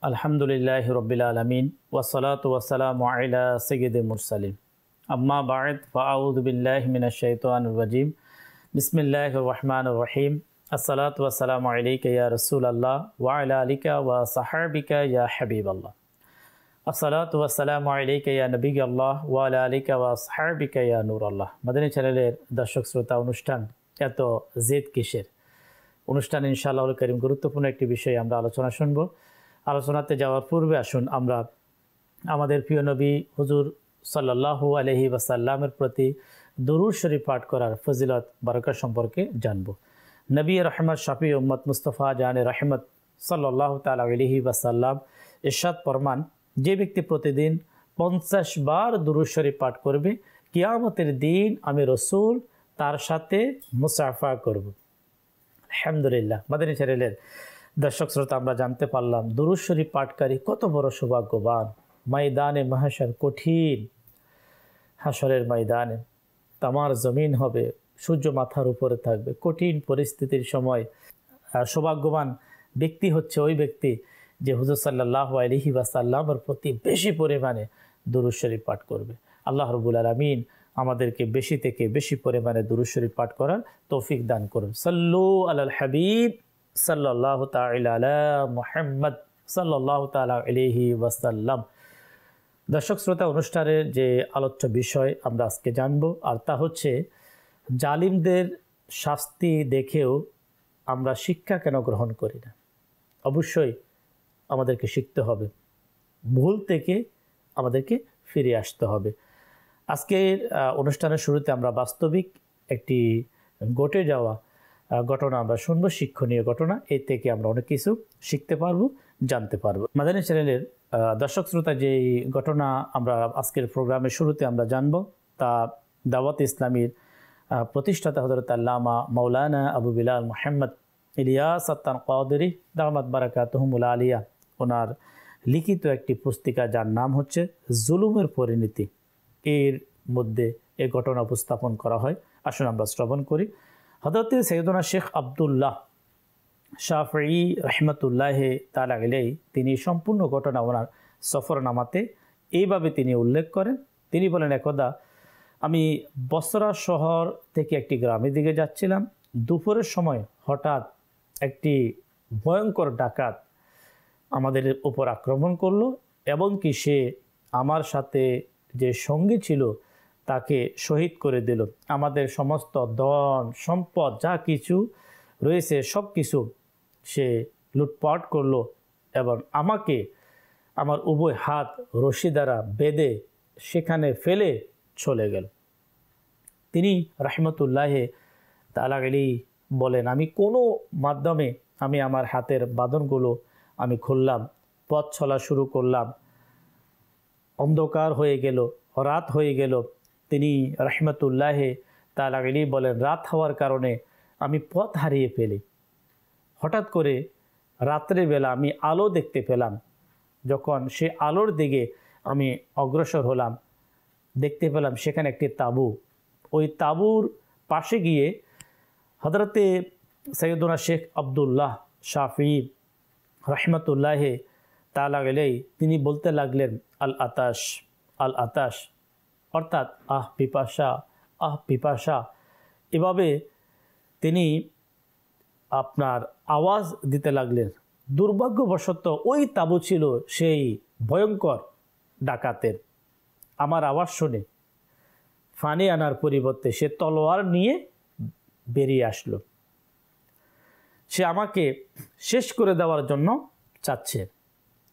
আলহামদুলিল্লাহি রাব্বিল আলামিন ওয়াসসালাতু ওয়াসসালামু আলা সাইয়্যিদিল মুরসালিন আম্মা বা'দ ফাআউযু বিল্লাহি মিনাশ শাইতানির রাজীম বিসমিল্লাহির রহমানির রহিম আসসালাতু ওয়াসসালামু আলাইকা ইয়া রাসূলুল্লাহ ওয়া আলা আলিকা ওয়া সাহবিকা ইয়া হাবিবাল্লাহ আসসালাতু ওয়াসসালামু আলাইকা ইয়া নবিয়াল্লাহ ওয়া আলা আলিকা ওয়া সাহবিকা ইয়া নূরাল্লাহ। মাদানী চ্যানেলের দর্শক শ্রোতা, অনুষ্ঠান এত জেদ কিসের অনুষ্ঠান ইনশাআল্লাহুল কারীম গুরুত্বপূর্ণ একটি বিষয় আমরা আলোচনা শুনব। আলোচনাতে যাওয়ার পূর্বে আসুন আমরা আমাদের প্রিয় নবী হুজুর সাল্লাল্লাহু আলাইহি ওয়াসাল্লামের প্রতি দুরূদ শরীফ পাঠ করার ফজিলত বরকত সম্পর্কে জানব। নবী রহমত শফি উম্মত মুস্তফা জানে রহমত সাল্লাল্লাহু তাআলা আলাইহি ওয়াসাল্লাম ইরশাদ ফরমান, যে ব্যক্তি প্রতিদিন 50 বার দুরূদ শরীফ পাঠ করবে, কিয়ামতের দিন আমি রসুল তার সাথে মুসাফা করব। আলহামদুলিল্লাহ। মাদানী চ্যানেলের দর্শক শ্রোতা, আমরা জানতে পারলাম দুরূদ শরীফ পাঠকারী কত বড় সৌভাগ্যবান। ময়দানে মাহশর, কঠিন হাসরের ময়দানে তামার জমিন হবে, সূর্য মাথার উপরে থাকবে, কঠিন পরিস্থিতির সময় সৌভাগ্যবান ব্যক্তি হচ্ছে ওই ব্যক্তি যে হুজুর সাল্লাল্লাহু আলাইহি ওয়াসাল্লামের প্রতি বেশি পরিমাণে দুরূদ শরীফ পাঠ করবে। আল্লাহ রাব্বুল আলামিন আমাদেরকে বেশি থেকে বেশি পরিমাণে দুরূদ শরীফ পাঠ করার তৌফিক দান করুন। সাল্লু আলাল হাবিব সাল্লাল্লাহু তাআলা আলা মুহাম্মদ সাল্লাল্লাহু তাআলা আলাইহি ওয়াসাল্লাম। দর্শক শ্রোতা, অনুষ্ঠানের যে আলোচ্য বিষয় আমরা আজকে জানব, আর তা হচ্ছে জালিমদের শাস্তি দেখেও আমরা শিক্ষা কেন গ্রহণ করি না। অবশ্যই আমাদেরকে শিখতে হবে, ভুল থেকে আমাদেরকে ফিরে আসতে হবে। আজকের অনুষ্ঠানের শুরুতে আমরা বাস্তবিক একটি ঘটে যাওয়া ঘটনা আমরা শুনবো, শিক্ষণীয় ঘটনা। এর থেকে আমরা অনেক কিছু শিখতে পারবো, জানতে পারবো। মাদানী চ্যানেলের দর্শক শ্রোতা, যে ঘটনা আমরা আজকের প্রোগ্রামের শুরুতে আমরা জানবো, তা দাওয়াত ইসলামীর প্রতিষ্ঠাতা হযরত আল্লামা মাওলানা আবু বিলাল মুহাম্মদ ইলিয়াস আত-তানকাদরি দামাত বারাকাতুহুমুল আলিয়া ওনার লিখিত একটি পুস্তিকা, যার নাম হচ্ছে জুলুমের পরিণতি। এর মধ্যে এই ঘটনা উপস্থাপন করা হয়। আসুন আমরা শ্রবণ করি। হযরত সৈয়দনা শেখ আব্দুল্লাহ শাফঈ রহমতুল্লাহ তাআলা আলাইহি তিনি সম্পূর্ণ ঘটনা ওনার সফরনামাতে এইভাবে তিনি উল্লেখ করেন। তিনি বলেন, একদা আমি বসরা শহর থেকে একটি গ্রামের দিকে যাচ্ছিলাম। দুপুরের সময় হঠাৎ একটি ভয়ঙ্কর ডাকাত আমাদের উপর আক্রমণ করলো এবং কি সে আমার সাথে যে সঙ্গী ছিল তাকে শহীদ করে দিল। আমাদের সমস্ত ধন সম্পদ যা কিছু রয়েছে সব কিছু সে লুটপাট করলো এবং আমাকে আমার উভয় হাত রশি দ্বারা বেঁধে সেখানে ফেলে চলে গেল। তিনি রহমতুল্লাহ তাআলা আলাইহি বলেন, আমি কোনো মাধ্যমে আমি আমার হাতের বাঁধনগুলো আমি খুললাম, পথ চলা শুরু করলাম। অন্ধকার হয়ে গেল, রাত হয়ে গেল। তিনি রহমতুল্লাহ তাআলা আলাইহি বলেন, রাত হওয়ার কারণে আমি পথ হারিয়ে ফেলি। হঠাৎ করে রাত্রেবেলা আমি আলো দেখতে পেলাম। যখন সে আলোর দিকে আমি অগ্রসর হলাম, দেখতে পেলাম সেখানে একটি তাঁবু। ওই তাঁবুর পাশে গিয়ে হযরতে সৈয়দনা শেখ আব্দুল্লাহ শাফঈ রহমতুল্লাহ তাআলা আলাইহি তিনি বলতে লাগলেন, আল আতাশ, আল আতাশ, অর্থাৎ আহ পিপাসা, আহ পিপাসা। এভাবে তিনি আপনার আওয়াজ দিতে লাগলেন। দুর্ভাগ্যবশত ওই তাঁবু ছিল সেই ভয়ঙ্কর ডাকাতের। আমার আওয়াজ শুনে ফানি আনার পরিবর্তে সে তলোয়ার নিয়ে বেরিয়ে আসলো। সে আমাকে শেষ করে দেওয়ার জন্য চাচ্ছে।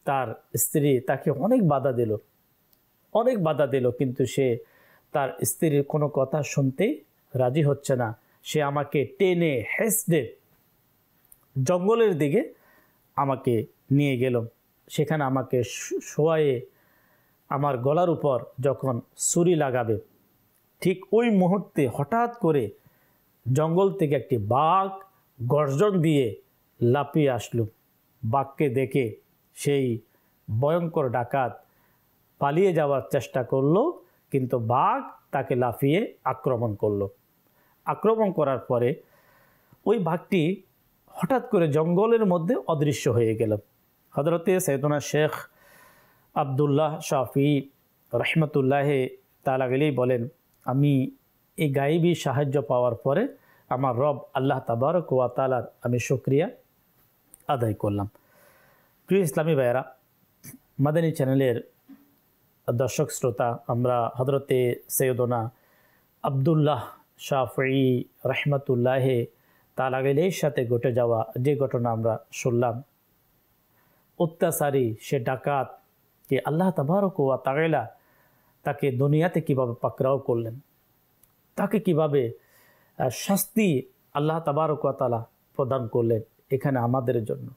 তার স্ত্রী তাকে অনেক বাধা দিল, কিন্তু সে তার স্ত্রীর কোনো কথা শুনতেই রাজি হচ্ছে না। সে আমাকে টেনে হেঁচড়ে জঙ্গলের দিকে আমাকে নিয়ে গেল। সেখানে আমাকে শোয়ায়ে আমার গলার উপর যখন ছুরি লাগাবে, ঠিক ওই মুহূর্তে হঠাৎ করে জঙ্গল থেকে একটি বাঘ গর্জন দিয়ে লাফিয়ে আসলো। বাঘকে দেখে সেই ভয়ঙ্কর ডাকাত পালিয়ে যাওয়ার চেষ্টা করলো, কিন্তু বাঘ তাকে লাফিয়ে আক্রমণ করলো। আক্রমণ করার পরে ওই বাঘটি হঠাৎ করে জঙ্গলের মধ্যে অদৃশ্য হয়ে গেল। হযরতে সৈয়দনা শেখ আব্দুল্লাহ শাফি রহমতুল্লাহ তাআলা আলাইহি বলেন, আমি এই গায়েবী সাহায্য পাওয়ার পরে আমার রব আল্লাহ তাবারক ওয়া তাআলার আমি শুকরিয়া আদায় করলাম। প্রিয় ইসলামী ভাইয়েরা, মাদানী চ্যানেলের দর্শক শ্রোতা, আমরা হযরতে সৈয়দনা আব্দুল্লাহ শাফি রহমতুল্লাহ তাআলা আলাইহির সাথে ঘটে যাওয়া যে ঘটনা আমরা শুনলাম, অত্যাচারী সে ডাকাত যে আল্লাহ তাবারক ওয়া তাআলা তাকে দুনিয়াতে কিভাবে পাকড়াও করলেন, তাকে কিভাবে শাস্তি আল্লাহ তাবারক ওয়া তাআলা প্রদান করলেন। এখানে আমাদের জন্য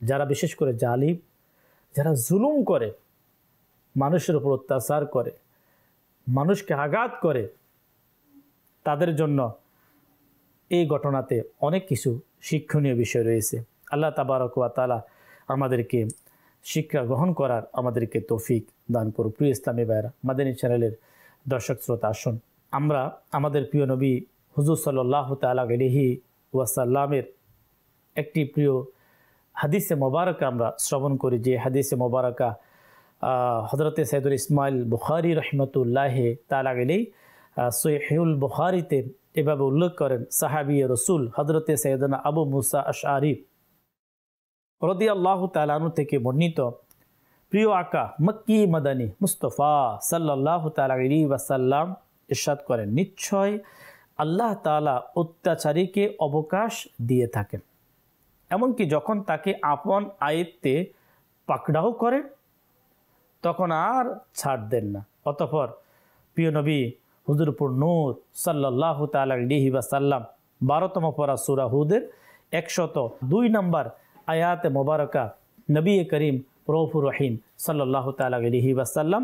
যারা বিশেষ করে জালিম, যারা জুলুম করে, মানুষের উপর অত্যাচার করে, মানুষকে আঘাত করে, তাদের জন্য এই ঘটনাতে অনেক কিছু শিক্ষণীয় বিষয় রয়েছে। আল্লাহ তাবারক ওয়া তাআলা আমাদেরকে শিক্ষা গ্রহণ করার আমাদেরকে তৌফিক দান করুক। প্রিয় ইসলামী ভাইয়েরা, মাদানী চ্যানেলের দর্শক শ্রোতা, আসুন আমরা আমাদের প্রিয় নবী হুজুর সাল্লাল্লাহু তাআলা আলাইহি ওয়াসাল্লামের একটি প্রিয় হাদিসে মোবারকা আমরা শ্রবণ করি, যে হাদিসে মোবারকা হযরতে সৈয়দুল ইসমাইল বুখারী রহমতুল্লাহ তাআলা আলাইহি সহিহুল বুখারীতে এভাবে উল্লেখ করেন, সাহাবী রাসূল হযরতে সৈয়দনা আবু মুসা আশআরী রাদিয়াল্লাহু তাআলা আনহু থেকে বর্ণিত, প্রিয় আকা মক্কি মাদানী মুস্তাফা সাল্লাল্লাহু তাআলা আলাইহি ওয়াসাল্লাম ইরশাদ করেন, নিশ্চয় আল্লাহ তাআলা অত্যাচারীকে অবকাশ দিয়ে থাকেন, এমনকি যখন তাকে আপন আয়ত্তে পাকড়াও করেন তখন আর ছাড় দেন না। অতঃপর প্রিয় নবী হুজুরপুর নূর সাল্লাল্লাহু তাআলা আলাইহি ওয়াসাল্লাম 12তম পারা সূরা হুদের 102 নম্বর আয়াতে মোবারকা নবী করিম রউফুর রহিম সাল্লাল্লাহু তাআলা আলাইহি ওয়াসাল্লাম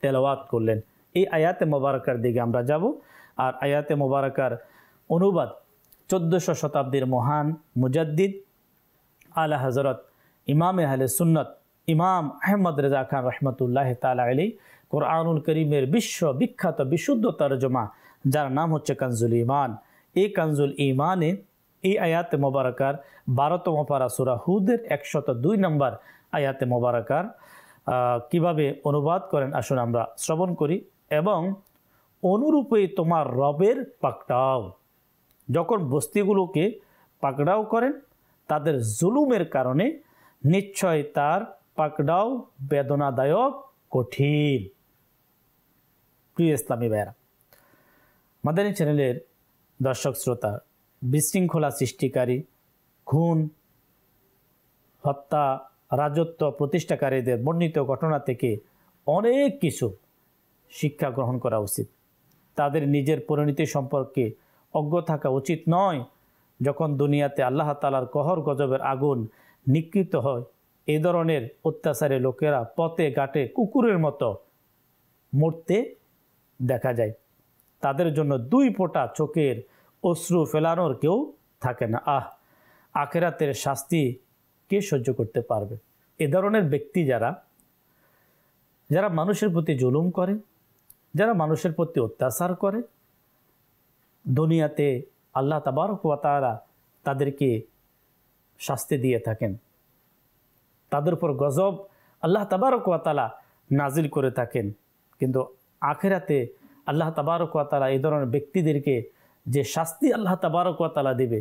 তেলাওয়াত করলেন। এই আয়াতে মোবারকার দিকে আমরা যাব। আর আয়াতে মোবারকার অনুবাদ 1400 শতাব্দীর মহান মুজাদ্দিদ আলা হযরত ইমামে আহলে সুন্নত ইমাম আহমদ রেজা খান রহমতুল্লাহ তাআলা আলাইহি কোরআনুল করিমের বিশ্ববিখ্যাত বিশুদ্ধ তরজমা, যার নাম হচ্ছে কানজুল ঈমান, এই কানজুল ঈমানে এই আয়াতে মোবারকার 12তম পারা সূরা হুদের 102 নম্বর আয়াতে মোবারকার কিভাবে অনুবাদ করেন আসুন আমরা শ্রবণ করি। এবং অনুরূপে তোমার রবের পাকড়াও, যখন বস্তিগুলোকে পাকড়াও করেন তাদের জুলুমের কারণে, নিশ্চয় তার পাকড়াও বেদনাদায়ক কঠিন। প্রিয় ইসলামী ভাইয়েরা, মাদানী চ্যানেলের দর্শক শ্রোতা, বিশৃঙ্খলা সৃষ্টিকারী, খুন, হত্যা, রাজত্ব প্রতিষ্ঠাকারীদের বর্ণিত ঘটনা থেকে অনেক কিছু শিক্ষা গ্রহণ করা উচিত। তাদের নিজের পরিণতি সম্পর্কে অজ্ঞ থাকা উচিত নয়। যখন দুনিয়াতে আল্লাহ তাআলার কহর গজবের আগুন নিক্ষিপ্ত হয়, এই ধরনের অত্যাচারে লোকেরা পথে ঘাটে কুকুরের মতো মরতে দেখা যায়। তাদের জন্য 2 ফোঁটা চোখের অশ্রু ফেলানোর কেউ থাকে না। আখিরাতের শাস্তি কে সহ্য করতে পারবে? এ ধরনের ব্যক্তি যারা মানুষের প্রতি জুলুম করে, যারা মানুষের প্রতি অত্যাচার করে, দুনিয়াতে আল্লাহ তাবারক ওয়া তাআলা তাদেরকে শাস্তি দিয়ে থাকেন, তাদের উপর গজব আল্লাহ তাবারক ওয়া তাআলা নাজিল করে থাকেন। কিন্তু আখিরাতে আল্লাহ তাবারক ওয়া তাআলা এই ধরনের ব্যক্তিদেরকে যে শাস্তি আল্লাহ তাবারক ওয়া তাআলা দেবে,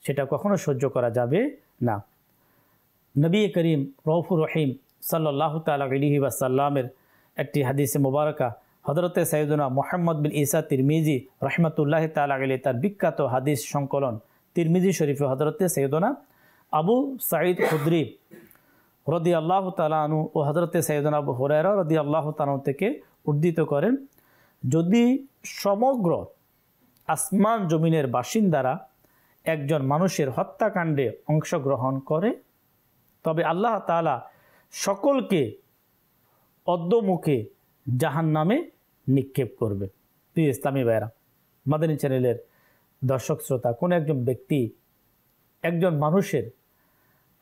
সেটা কখনো সহ্য করা যাবে না। নবী করিম রউফুর রহিম সাল্লাল্লাহু তাআলা আলাইহি ওয়াসাল্লামের একটি হাদিসে মুবারকা হযরতে সাইয়্যিদুনা মুহাম্মদ বিন ঈসা তিরমিজি রাহমাতুল্লাহি তাআলা আলাইহি তার বিখ্যাত হাদিস সংকলন তিরমিজি শরীফে হযরতে সাইয়্যিদুনা আবু সাঈদ খুদরি রাদিয়াল্লাহু তাআলা আনহু ও হযরতে সাইয়্যিদুনা আবু হুরায়রা রাদিয়াল্লাহু তাআলা থেকে উদ্ধৃত করেন, যদি সমগ্র আসমান জমিনের বাসিন্দারা একজন মানুষের হত্যাকাণ্ডে অংশগ্রহণ করে, তবে আল্লাহ তাআলা সকলকে অদ্যমুখে জাহান্নামে নিক্ষেপ করবে। প্রিয় ইসলামী ভাইয়েরা, মাদানী চ্যানেলের দর্শক শ্রোতা, কোন একজন ব্যক্তি একজন মানুষের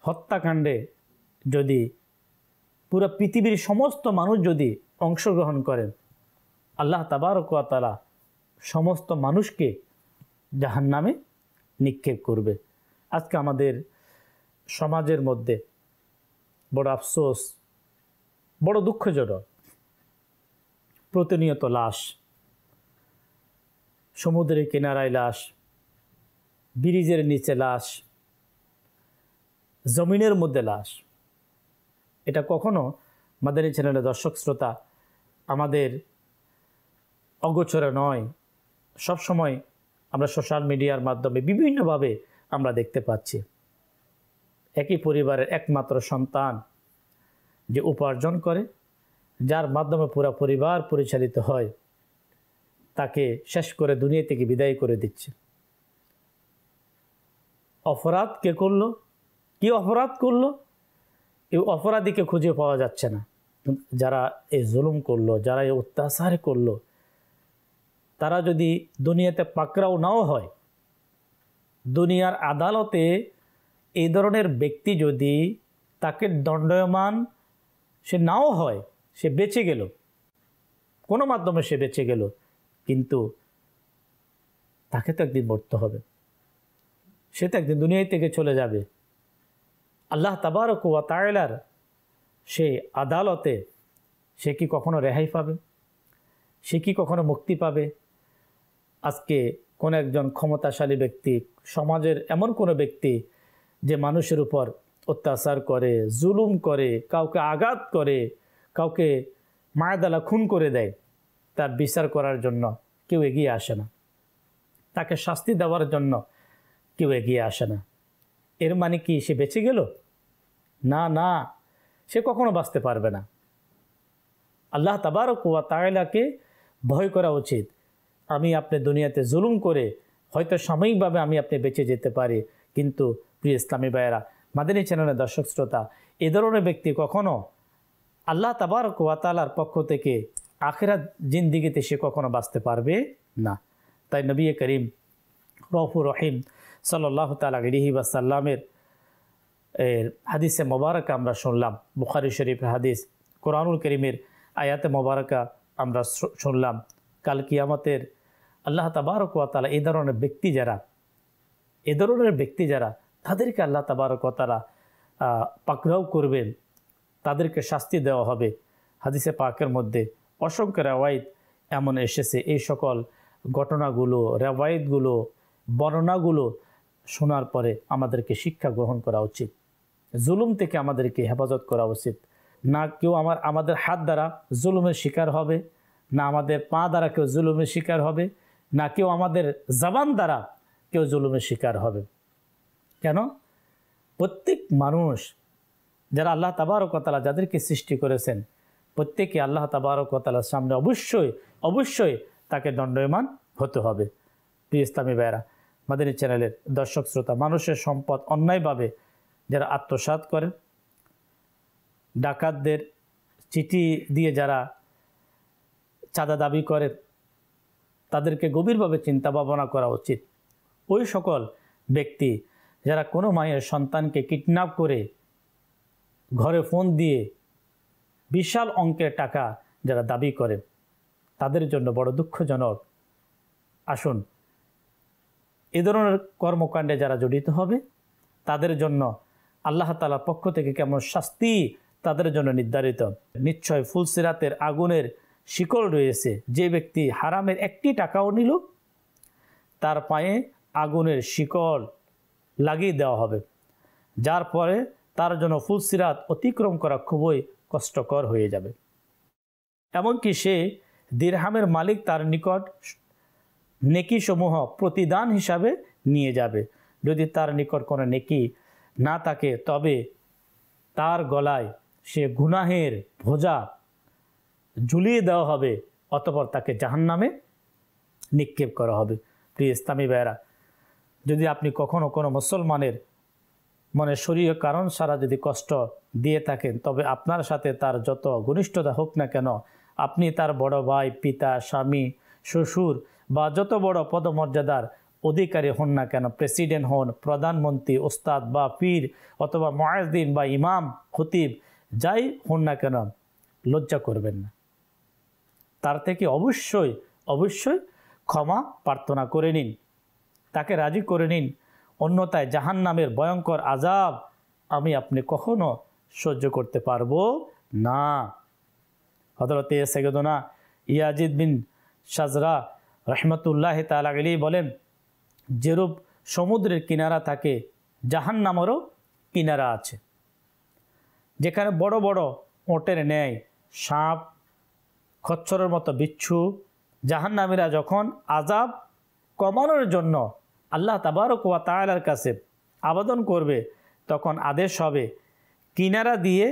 হত্যাকাণ্ডে যদি পুরো পৃথিবীর সমস্ত মানুষ যদি অংশগ্রহণ করেন, আল্লাহ তাবারক ওয়া তাআলা সমস্ত মানুষকে জাহান্নামে নিক্ষেপ করবে। আজকে আমাদের সমাজের মধ্যে বড় আফসোস, বড় দুঃখজনক। প্রতিনিয়ত লাশ, সমুদ্রের কিনারায় লাশ, ব্রিজের নিচে লাশ, জমিনের মধ্যে লাশ। এটা কখনো মাদানী চ্যানেলের দর্শক শ্রোতা আমাদের অগোচরে নয়, সব সময় আমরা সোশ্যাল মিডিয়ার মাধ্যমে বিভিন্নভাবে আমরা দেখতে পাচ্ছি। একই পরিবারের একমাত্র সন্তান যে উপার্জন করে, যার মাধ্যমে পুরো পরিবার পরিচালিত হয়, তাকে শেষ করে দুনিয়া থেকে বিদায় করে দিচ্ছে। অপরাধ কে করলো, কি অপরাধ করলো, এই অপরাধীকে খুঁজে পাওয়া যাচ্ছে না। যারা এই জুলুম করলো, যারা এই অত্যাচার করলো, তারা যদি দুনিয়াতে পাকড়াও নাও হয়, দুনিয়ার আদালতে এই ধরনের ব্যক্তি যদি তাকে দণ্ডায়মান সে নাও হয়, সে বেঁচে গেল, কোনো মাধ্যমে সে বেঁচে গেল, কিন্তু তাকে তো একদিন মরতে হবে, সে তো একদিন দুনিয়া থেকে চলে যাবে। আল্লাহ তাবারক ওয়া তাআলার সেই আদালতে সে কি কখনো রেহাই পাবে? সে কি কখনো মুক্তি পাবে? আজকে কোন একজন ক্ষমতাশালী ব্যক্তি, সমাজের এমন কোনো ব্যক্তি যে মানুষের উপর অত্যাচার করে, জুলুম করে, কাউকে আঘাত করে, কাউকে মায়াদালা খুন করে দেয়, তার বিচার করার জন্য কেউ এগিয়ে আসে না, তাকে শাস্তি দেওয়ার জন্য কেউ এগিয়ে আসে না। এর মানে কি সে বেঁচে গেল? না না, সে কখনো বাঁচতে পারবে না। আল্লাহ তাবারক ওয়া তাআলাকে ভয় করা উচিত। আমি আপনি দুনিয়াতে জুলুম করে হয়তো সাময়িকভাবে আমি আপনি বেঁচে যেতে পারি, কিন্তু প্রিয় ইসলামী ভাইয়েরা, মাদানী চ্যানেলের দর্শক শ্রোতা, এ ধরনের ব্যক্তি কখনো আল্লাহ তাবারক ওয়া তাআলার পক্ষ থেকে আখিরাত জিন্দেগিতে সে কখনো বাঁচতে পারবে না। তাই নবী করিম রউফুর রহিম সাল্লাল্লাহু তাআলা আলাইহি ওয়াসাল্লামের হাদিসে মোবারকা আমরা শুনলাম, বুখারী শরীফের হাদিস, কোরআনুল কারীমের আয়াতে মোবারকা আমরা শুনলাম। কাল কিয়ামতের আল্লাহ তাবারক ওয়া তাআলা এই ধরনের ব্যক্তি যারা তাদেরকে আল্লাহ তাবারক ওয়া তাআলা পাকড়াও করবেন, তাদেরকে শাস্তি দেওয়া হবে। হাদিসে পাকের মধ্যে অসংখ্য রেওয়ায়েত এমন এসেছে। এই সকল ঘটনাগুলো, রেওয়ায়েতগুলো, বর্ণনাগুলো শোনার পরে আমাদেরকে শিক্ষা গ্রহণ করা উচিত। জুলুম থেকে আমাদেরকে হেফাজত করা উচিত। না কেউ আমাদের হাত দ্বারা জুলুমের শিকার হবে, না আমাদের পা দ্বারা কেউ জুলুমের শিকার হবে, না কেউ আমাদের জবান দ্বারা কেউ জুলুমের শিকার হবে। কেন? প্রত্যেক মানুষ যারা আল্লাহ তাবারক ওয়া তাআলা যাদেরকে সৃষ্টি করেছেন, প্রত্যেকে আল্লাহ তাবারক ওয়া তাআলার সামনে অবশ্যই তাকে দণ্ডায়মান হতে হবে। প্রিয় ইসলামী ভাইয়েরা, মাদানী চ্যানেলের দর্শক শ্রোতা, মানুষের সম্পদ অন্যায়ভাবে যারা আত্মসাৎ করেন, ডাকাতদের চিঠি দিয়ে যারা চাঁদা দাবি করেন, তাদেরকে গভীরভাবে চিন্তা ভাবনা করা উচিত। ওই সকল ব্যক্তি যারা কোনো মায়ের সন্তানকে কিডন্যাপ করে ঘরে ফোন দিয়ে বিশাল অঙ্কের টাকা যারা দাবি করেন, তাদের জন্য বড় দুঃখজনক। আসুন, এ ধরনের কর্মকাণ্ডে যারা জড়িত হবে তাদের জন্য আল্লাহ তাআলার পক্ষ থেকে কেমন শাস্তি তাদের জন্য নির্ধারিত। নিশ্চয় ফুলসিরাতের আগুনের শিকল রয়েছে। যে ব্যক্তি হারামের একটি টাকাও নিল, তার পায়ে আগুনের শিকল লাগিয়ে দেওয়া হবে, যার পরে তার জন্য ফুলসিরাত অতিক্রম করা খুবই কষ্টকর হয়ে যাবে। এমনকি সে দিরহামের মালিক তার নিকট নেকি সমূহ প্রতিদান হিসাবে নিয়ে যাবে। যদি তার নিকট কোনো নেকি না থাকে, তবে তার গলায় সে গুনাহের বোঝা ঝুলিয়ে দেওয়া হবে, অতঃপর তাকে জাহান্নামে নিক্ষেপ করা হবে। প্রিয় ইসলামী ভাইয়েরা, যদি আপনি কখনো কোনো মুসলমানের মনে শরীয় কারণ ছাড়া যদি কষ্ট দিয়ে থাকেন, তবে আপনার সাথে তার যত ঘনিষ্ঠতা হোক না কেন, আপনি তার বড় ভাই, পিতা, স্বামী, শ্বশুর বা যত বড় পদমর্যাদার অধিকারী হন না কেন, প্রেসিডেন্ট হন, প্রধানমন্ত্রী, ওস্তাদ বা পীর অথবা মুয়াজ্জিন বা ইমাম, খতিব, যাই হন না কেন, লজ্জা করবেন না। তার থেকে অবশ্যই ক্ষমা প্রার্থনা করে নিন, তাকে রাজি করে নিন। অন্যথায় জাহান্নামের ভয়ঙ্কর আযাব আমি আপনি কখনো সহ্য করতে পারবো না। হযরত সাইয়্যিদুনা ইয়াজিদ বিন শাজরা রাহমাতুল্লাহি তাআলা আলাইহি বলেন, যেরূপ সমুদ্রের কিনারা থাকে জাহান্নামেরও কিনারা আছে, যেখানে বড় বড় ওটের ন্যায় সাপ, খচ্চরের মতো বিচ্ছু। জাহান্নামীরা যখন আযাব কমানোর জন্য আল্লাহ তাবারক ওয়া তাআলার কাছে আবেদন করবে, তখন আদেশ হবে কিনারা দিয়ে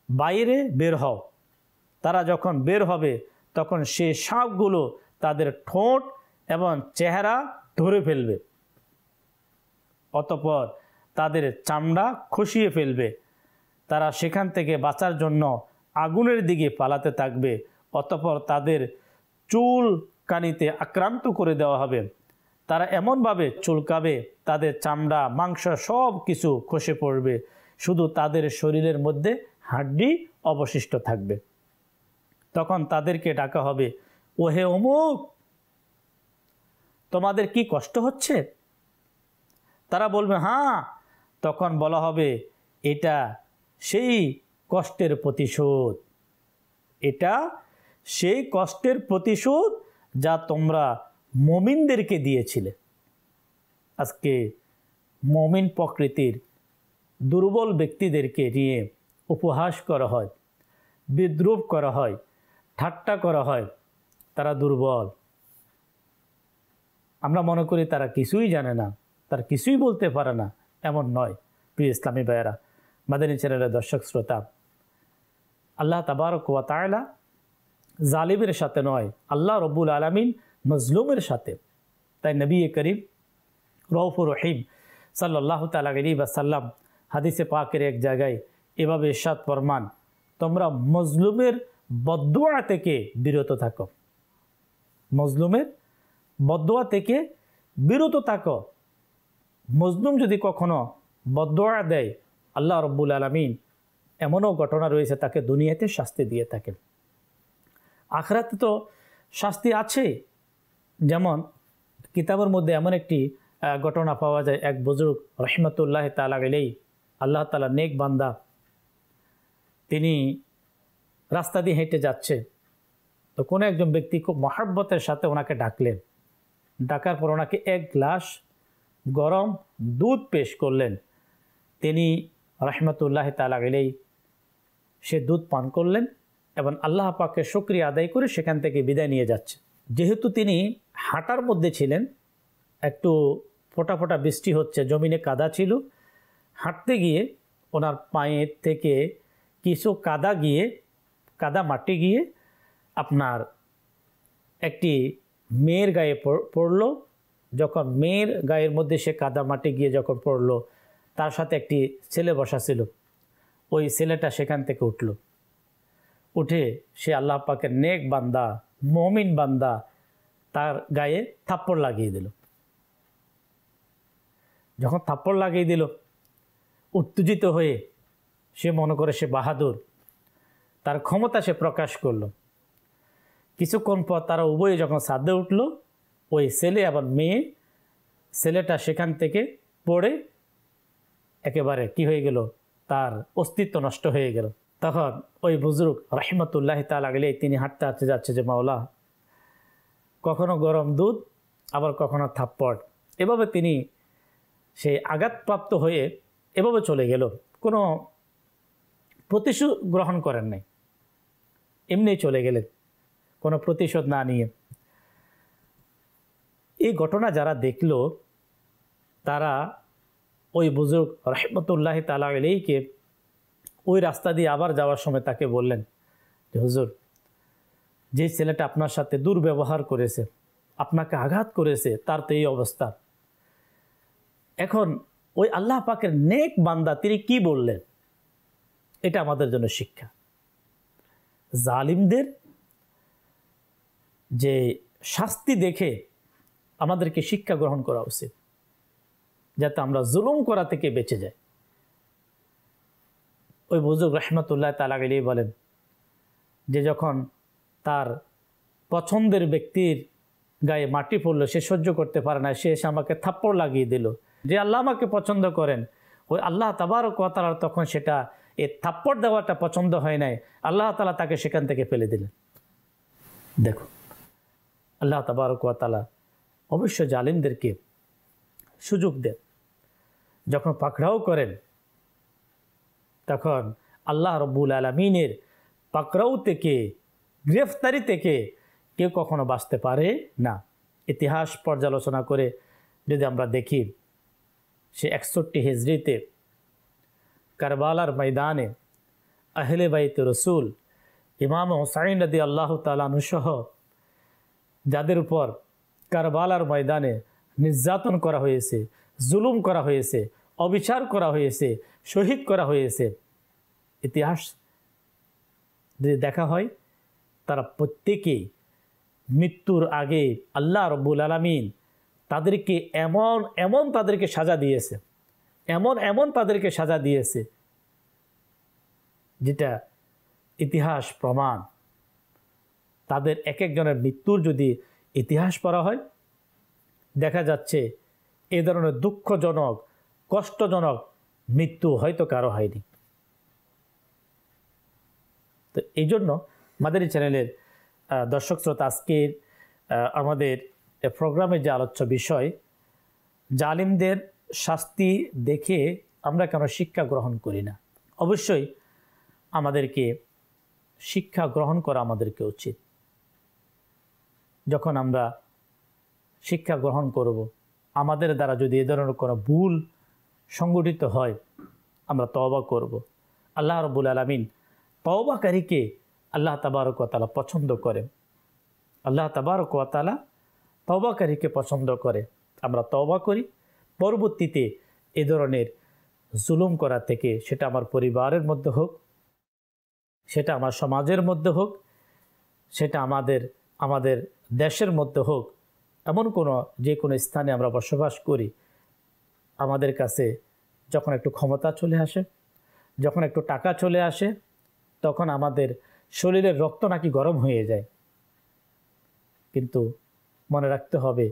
বাইরে বের হও। তারা যখন বের হবে তখন সে সাপগুলো তাদের ঠোঁট এবং চেহারা ধরে ফেলবে, অতঃপর তাদের চামড়া খসিয়ে ফেলবে। তারা সেখান থেকে বাঁচার জন্য আগুনের দিকে পালাতে থাকবে, অতঃপর তাদের চুলকানিতে আক্রান্ত করে দেওয়া হবে। তারা এমনভাবে চুলকাবে তাদের চামড়া, মাংস সব কিছু খসে পড়বে, শুধু তাদের শরীরের মধ্যে হাড্ডি অবশিষ্ট থাকবে। তখন তাদেরকে ডাকা হবে, ওহে অমুক, তোমাদের কি কষ্ট হচ্ছে? তারা বলবে হ্যাঁ। তখন বলা হবে, এটা সেই কষ্টের প্রতিশোধ, এটা সেই কষ্টের প্রতিশোধ যা তোমরা মুমিনদেরকে দিয়েছিলে। আজকে মুমিন প্রকৃতির দুর্বল ব্যক্তিদেরকে নিয়ে উপহাস করা হয়, বিদ্রূপ করা হয়, ঠাট্টা করা হয়, তারা দুর্বল। আমরা মনে করি তারা কিছুই জানে না, তার কিছুই বলতে পারে না। এমন নয় প্রিয় ইসলামী ভাইয়েরা, মাদানী চ্যানেলের দর্শক শ্রোতা, আল্লাহ তাবারক ওয়া তাআলা জালিমের সাথে নয়, আল্লাহ রব্বুল আলামিন মজলুমের সাথে। তাই নবী করিম রউফুর রহিম সাল্লাল্লাহু তাআলা আলাইহি ওয়াসাল্লাম হাদিসে পাকের এক জায়গায় এভাবে ইরশাদ ফরমান, তোমরা মজলুমের বদদুয়া থেকে বিরত থাকো, মজলুমের বদদুয়া থেকে বিরত থাকো। মজলুম যদি কখনো বদদুয়া দেয়, আল্লাহ রব্বুল আলামিন এমনও ঘটনা রয়েছে তাকে দুনিয়াতে শাস্তি দিয়ে থাকেন। আখিরাতে তো শাস্তি আছে। যেমন কিতাবের মধ্যে এমন একটি ঘটনা পাওয়া যায়, এক বুজুর্গ রহমতুল্লাহি তাআলা আলাইহি, আল্লাহ তাআলা নেক বান্দা, তিনি রাস্তা দিয়ে হেঁটে যাচ্ছে, তো কোনো একজন ব্যক্তি খুব মহব্বতের সাথে ওনাকে ডাকলেন। ডাকার পর ওনাকে এক গ্লাস গরম দুধ পেশ করলেন। তিনি রহমতুল্লাহি তাআলা আলাইহি সে দুধ পান করলেন এবং আল্লাহ পাকের শুকরিয়া আদায় করে সেখান থেকে বিদায় নিয়ে যাচ্ছে। যেহেতু তিনি হাঁটার মধ্যে ছিলেন, একটু ফোঁটা ফোঁটা বৃষ্টি হচ্ছে, জমিনে কাদা ছিল, হাঁটতে গিয়ে ওনার পায়ের থেকে কিছু কাদা মাটি গিয়ে আপনার একটি মেয়ের গায়ে পড়ল। যখন মেয়ের গায়ের মধ্যে সে কাদা মাটি গিয়ে যখন পড়ল, তার সাথে একটি ছেলে বসা ছিল, ওই ছেলেটা সেখান থেকে উঠে সে আল্লাহ পাকের নেক বান্দা, মুমিন বান্দা, তার গায়ে থাপ্পড় লাগিয়ে দিল। যখন থাপ্পড় লাগিয়ে দিল, উত্তেজিত হয়ে সে মনে করে সে বাহাদুর, তার ক্ষমতা সে প্রকাশ করল। কিছুক্ষণ পর তারা উভয়ে যখন ছাদে উঠল, ওই ছেলে এবং মেয়ে, ছেলেটা সেখান থেকে পড়ে একেবারে কি হয়ে গেল, তার অস্তিত্ব নষ্ট হয়ে গেল। তখন ওই বুজুর্গ রহমতুল্লাহি তাআলা আলাইহি তিনি হাঁটতে হাঁটতে যাচ্ছে যে মাওলা, কখনো গরম দুধ আবার কখনো থাপ্পড়, এভাবে তিনি সেই আঘাতপ্রাপ্ত হয়ে এভাবে চলে গেল, কোনো প্রতিশোধ গ্রহণ করেন নাই, এমনি চলে গেলেন কোনো প্রতিশোধ না নিয়ে। এই ঘটনা যারা দেখল, তারা ওই বুজুর্গ রহমতুল্লাহি তাআলা আলাইহিকে ওই রাস্তা দিয়ে আবার যাওয়ার সময় তাকে বললেন যে হুজুর, যে ছেলেটা আপনার সাথে দুর্ব্যবহার করেছে, আপনাকে আঘাত করেছে, তার তো এই অবস্থা। এখন ওই আল্লাহ পাকের নেক বান্দা তিনি কি বললেন, এটা আমাদের জন্য শিক্ষা। জালিমদের যে শাস্তি দেখে আমাদেরকে শিক্ষা গ্রহণ করা উচিত, যাতে আমরা জুলুম করা থেকে বেঁচে যাই। ওই বুজুর্গ রহমতুল্লাহ তাআলা আলাইহি বলেন যে যখন তার পছন্দের ব্যক্তির গায়ে মাটি পড়লো, সে সহ্য করতে পারে না, সে এসে আমাকে থাপ্পড় লাগিয়ে দিল। যে আল্লাহ আমাকে পছন্দ করেন, ওই আল্লাহ তাবারক ওয়া তাআলা তখন সেটা এই থাপ্পড় দেওয়াটা পছন্দ হয় নাই, আল্লাহ তাআলা তাকে সেখান থেকে ফেলে দিলেন। দেখো আল্লাহ তাবারক ওয়া তাআলা অবশ্য জালিমদেরকে সুযোগ দেন, যখন পাকড়াও করেন তখন আল্লাহ রব্বুল আলামিনের পাকড়াও থেকে, গ্রেফতারি থেকে কেউ কখনো বাঁচতে পারে না। ইতিহাস পর্যালোচনা করে যদি আমরা দেখি, সে 61 হিজরিতে কারবালার ময়দানে আহলে বাইতে রসুল ইমাম হুসাইন রাদিয়াল্লাহু তাআলা আনহু সহ যাদের উপর কারবালার ময়দানে নির্যাতন করা হয়েছে, জুলুম করা হয়েছে, অবিচার করা হয়েছে, শহীদ করা হয়েছে, ইতিহাস যদি দেখা হয় তারা প্রত্যেকেই মৃত্যুর আগে আল্লাহ রব্বুল আলামিন তাদেরকে এমন তাদেরকে সাজা দিয়েছে, এমন তাদেরকে সাজা দিয়েছে যেটা ইতিহাস প্রমাণ। তাদের এক একজনের মৃত্যুর যদি ইতিহাস পড়া হয়, দেখা যাচ্ছে এ ধরনের দুঃখজনক, কষ্টজনক মৃত্যু হয়তো কারো হয়নি। তো এই জন্য মাদানী চ্যানেলের দর্শক শ্রোতা, আজকের আমাদের প্রোগ্রামে যে আলোচ্য বিষয়, জালিমদের শাস্তি দেখে আমরা কেন শিক্ষা গ্রহণ করি না। অবশ্যই আমাদেরকে শিক্ষা গ্রহণ করা আমাদেরকে উচিত। যখন আমরা শিক্ষা গ্রহণ করব, আমাদের দ্বারা যদি এ ধরনের কোনো ভুল সংগঠিত হয়, আমরা তওবা করব। আল্লাহ রাব্বুল আলামিন তওবাকারীকে আল্লাহ তাবারক ওয়া তাআলা পছন্দ করেন। আল্লাহ তাবারক ওয়া তাআলা তওবাকারীকে পছন্দ করে। আমরা তওবা করি, পরবর্তীতে এ ধরনের জুলুম করা থেকে, সেটা আমার পরিবারের মধ্যে হোক, সেটা আমার সমাজের মধ্যে হোক, সেটা আমাদের দেশের মধ্যে হোক, এমন যে কোনো স্থানে আমরা বসবাস করি, আমাদের কাছে যখন একটু ক্ষমতা চলে আসে, যখন একটু টাকা চলে আসে, তখন আমাদের শরীরের রক্ত নাকি গরম হয়ে যায়। কিন্তু মনে রাখতে হবে,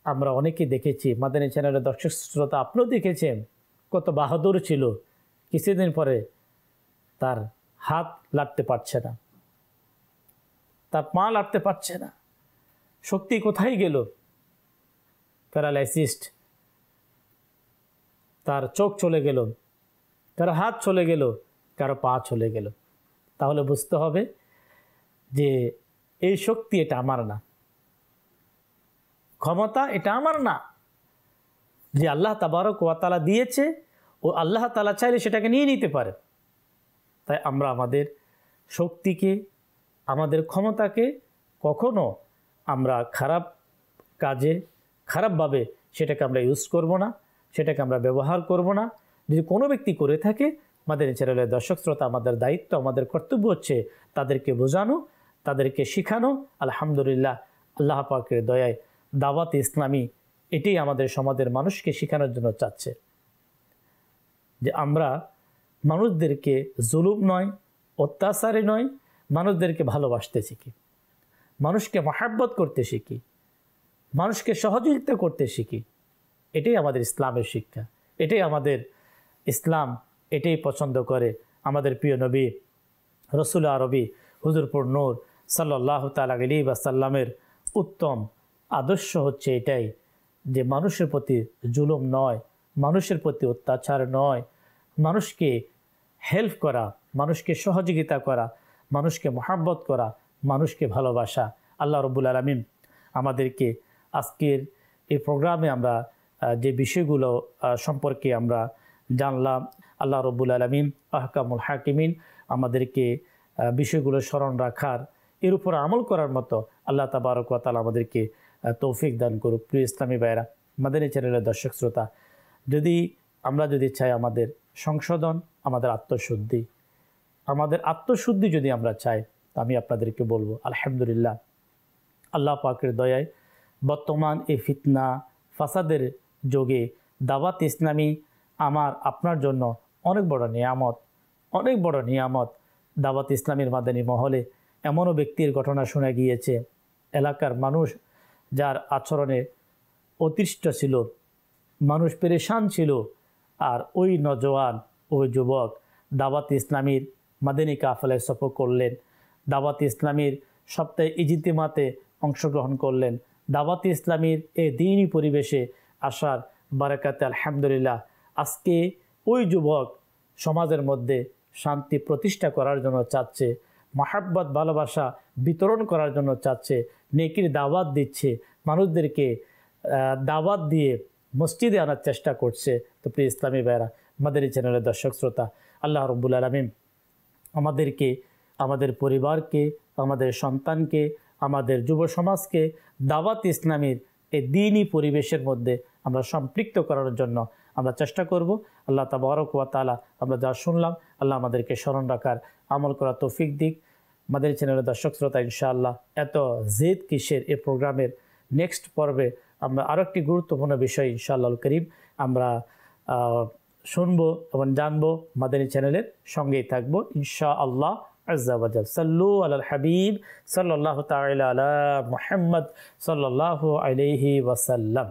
আমরা অনেকেই দেখেছি, মাদানী চ্যানেলের দর্শক শ্রোতা আপনিও দেখেছেন, কত বাহাদুর ছিল, কিছুদিন পরে তার হাত লাড়তে পারছে না, তার পা লাড়তে পারছে না, শক্তি কোথায় গেল? প্যারালাইসিস, তার চোখ চলে গেল, কারো হাত চলে গেল, কারো পা চলে গেল। তাহলে বুঝতে হবে যে এই শক্তি এটা আমার না, ক্ষমতা এটা আমার না, যে আল্লাহ তাবারক ওয়া তাআলা দিয়েছে, ও আল্লাহ তাআলা চাইলে সেটাকে নিয়ে নিতে পারে। তাই আমরা আমাদের শক্তিকে, আমাদের ক্ষমতাকে কখনো আমরা খারাপ কাজে, খারাপভাবে সেটাকে আমরা ইউজ করব না, সেটাকে আমরা ব্যবহার করব না। যদি কোনো ব্যক্তি করে থাকে, মাদানী চ্যানেলের দর্শক শ্রোতা, আমাদের দায়িত্ব, আমাদের কর্তব্য হচ্ছে তাদেরকে বোঝানো, তাদেরকে শেখানো। আলহামদুলিল্লাহ, আল্লাহ পাকের দয়ায় দাওয়াত ইসলামী এটাই আমাদের সমাজের মানুষকে শেখানোর জন্য চাচ্ছে, যে আমরা মানুষদেরকে জুলুম নয়, অত্যাচারে নয়, মানুষদেরকে ভালোবাসতে শিখি, মানুষকে মহাব্বত করতে শিখি, মানুষকে সহযোগিতা করতে শিখি। এটাই আমাদের ইসলামের শিক্ষা, এটাই আমাদের ইসলাম, এটাই পছন্দ করে। আমাদের প্রিয় নবী রসুল আরবি হুজুরপুর নূর সাল্লাল্লাহু তাআলা আলাইহি ওয়াসাল্লামের উত্তম আদর্শ হচ্ছে এটাই, যে মানুষের প্রতি জুলুম নয়, মানুষের প্রতি অত্যাচার নয়, মানুষকে হেল্প করা, মানুষকে সহযোগিতা করা, মানুষকে মহাব্বত করা, মানুষকে ভালোবাসা। আল্লাহ রব্বুল আলামিন আমাদেরকে আজকের এই প্রোগ্রামে আমরা যে বিষয়গুলো সম্পর্কে আমরা জানলাম, আল্লাহ রব্বুল আলামিন আহকামুল হাকিমিন আমাদেরকে বিষয়গুলো স্মরণ রাখার, এর উপর আমল করার মতো আল্লাহ তাবারক ওয়া তাআলা আমাদেরকে তৌফিক দান করুক। প্রিয় ইসলামী ভাইরা, মাদানী চ্যানেলের দর্শক শ্রোতা, আমরা যদি চাই আমাদের সংশোধন, আমাদের আত্মশুদ্ধি যদি আমরা চাই, আমি আপনাদেরকে বলবো আলহামদুলিল্লাহ, আল্লাহ পাকের দয়ায় বর্তমান এই ফিতনা ফাসাদের যুগে দাওয়াত ইসলামী আপনার জন্য অনেক বড় নিয়ামত। দাওয়াত ইসলামীর মাদানী মহলে এমনও ব্যক্তির ঘটনা শোনা গিয়েছে, এলাকার মানুষ যার আচরণে অতিষ্ঠ ছিল, মানুষ পেরেশান ছিল, আর ওই নওজোয়ান, ওই যুবক দাওয়াত ইসলামীর মাদানী কাফেলায় সফর করলেন, দাওয়াত ইসলামীর সপ্তাহে ইজতিমাতে অংশগ্রহণ করলেন, দাওয়াত ইসলামীর এই দ্বীনি পরিবেশে আসার বারাকাতে আলহামদুলিল্লাহ আজকে ওই যুবক সমাজের মধ্যে শান্তি প্রতিষ্ঠা করার জন্য চাচ্ছে, মহাব্বত ভালোবাসা বিতরণ করার জন্য চাচ্ছে, নেকির দাওয়াত দিচ্ছে, মানুষদেরকে দাওয়াত দিয়ে মসজিদে আনার চেষ্টা করছে। তো প্রিয় ইসলামী ভাইরা, মাদানী চ্যানেলের দর্শক শ্রোতা, আল্লাহ রাব্বুল আলামিন আমাদেরকে, আমাদের পরিবারকে, আমাদের সন্তানকে, আমাদের যুব সমাজকে দাওয়াত ইসলামীর এই দ্বীনি পরিবেশের মধ্যে আমরা সম্পৃক্ত করার জন্য আমরা চেষ্টা করব। আল্লাহ তাবারক ওয়া তাআলা আমরা যা শুনলাম আল্লাহ আমাদেরকে স্মরণ রাখার, আমল করার তৌফিক দিক। মাদানী চ্যানেলের দর্শক শ্রোতা, ইনশাআল্লাহ এত জেদ কিসের এই প্রোগ্রামের নেক্সট পর্বে আমরা আরও একটি গুরুত্বপূর্ণ বিষয় ইনশাআল্লাহ করিম আমরা শুনবো এবং জানবো। মাদানী চ্যানেলের সঙ্গেই থাকবো ইনশাআল্লাহ আজ্জা ওয়া জাল। সাল্লু আলাল হাবিব সাল্লাল্লাহু তাআলা আলা মুহাম্মদ সাল্লাল্লাহু আলাইহি ওয়াসাল্লাম।